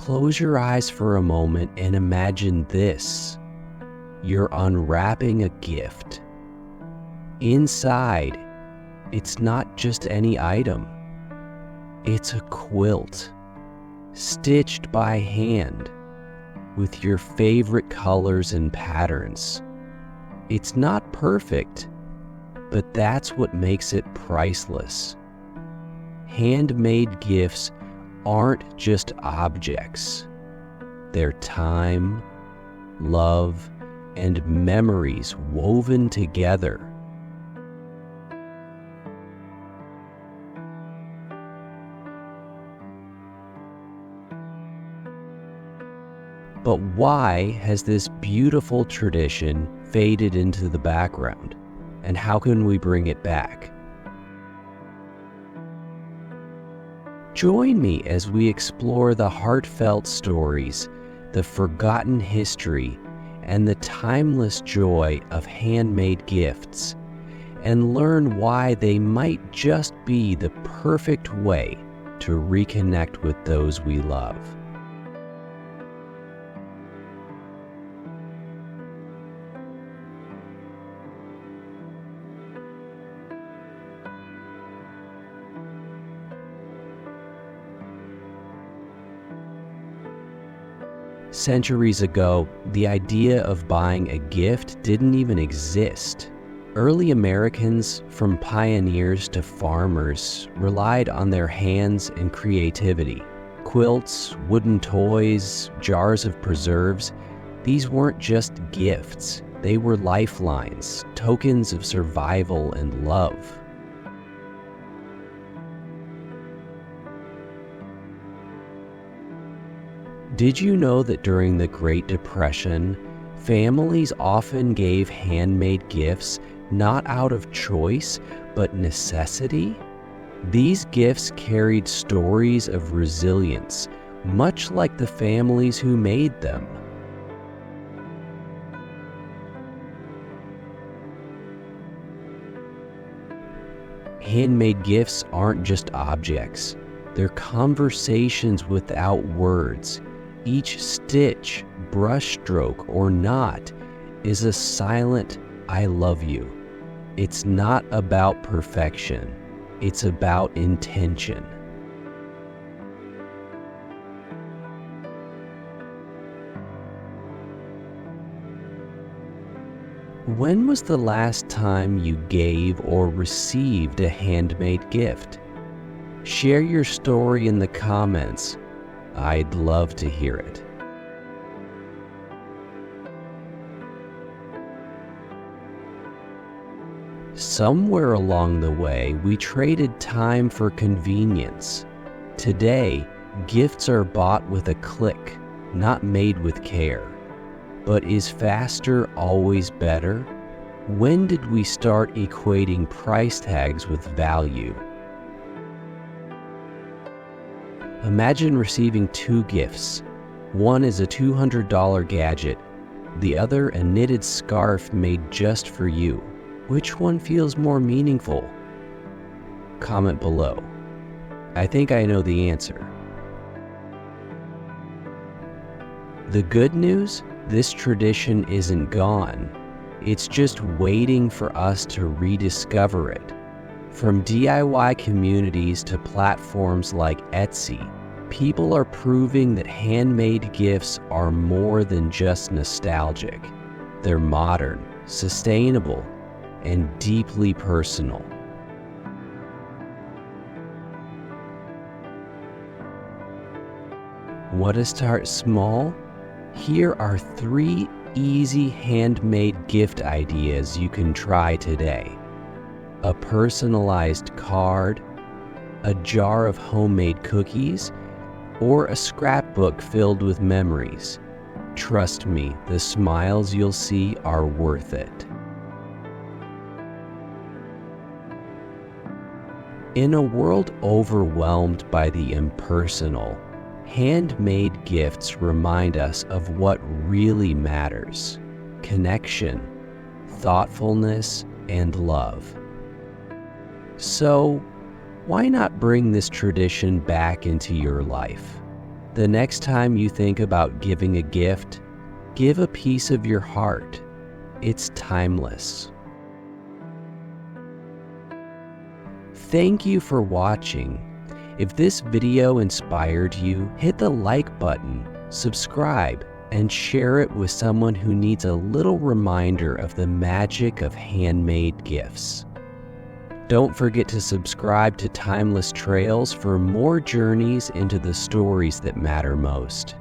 Close your eyes for a moment and imagine this. You're unwrapping a gift. Inside, it's not just any item. It's a quilt, stitched by hand, with your favorite colors and patterns. It's not perfect, but that's what makes it priceless. Handmade gifts aren't just objects. They're time, love, and memories woven together. But why has this beautiful tradition faded into the background? And how can we bring it back? Join me as we explore the heartfelt stories, the forgotten history, and the timeless joy of handmade gifts, and learn why they might just be the perfect way to reconnect with those we love. Centuries ago, the idea of buying a gift didn't even exist. Early Americans, from pioneers to farmers, relied on their hands and creativity. Quilts, wooden toys, jars of preserves, these weren't just gifts. They were lifelines, tokens of survival and love. Did you know that during the Great Depression, families often gave handmade gifts not out of choice, but necessity? These gifts carried stories of resilience, much like the families who made them. Handmade gifts aren't just objects. They're conversations without words. Each stitch, brushstroke, or knot is a silent "I love you." It's not about perfection. It's about intention. When was the last time you gave or received a handmade gift? Share your story in the comments. I'd love to hear it. Somewhere along the way, we traded time for convenience. Today, gifts are bought with a click, not made with care. But is faster always better? When did we start equating price tags with value? Imagine receiving two gifts. One is a $200 gadget, the other a knitted scarf made just for you. Which one feels more meaningful? Comment below. I think I know the answer. The good news? This tradition isn't gone. It's just waiting for us to rediscover it. From DIY communities to platforms like Etsy, people are proving that handmade gifts are more than just nostalgic. They're modern, sustainable, and deeply personal. Want to start small? Here are 3 easy handmade gift ideas you can try today. A personalized card, a jar of homemade cookies, or a scrapbook filled with memories. Trust me, the smiles you'll see are worth it. In a world overwhelmed by the impersonal, handmade gifts remind us of what really matters: connection, thoughtfulness, and love. So, why not bring this tradition back into your life? The next time you think about giving a gift, give a piece of your heart. It's timeless. Thank you for watching. If this video inspired you, hit the like button, subscribe, and share it with someone who needs a little reminder of the magic of handmade gifts. Don't forget to subscribe to Timeless Trails for more journeys into the stories that matter most.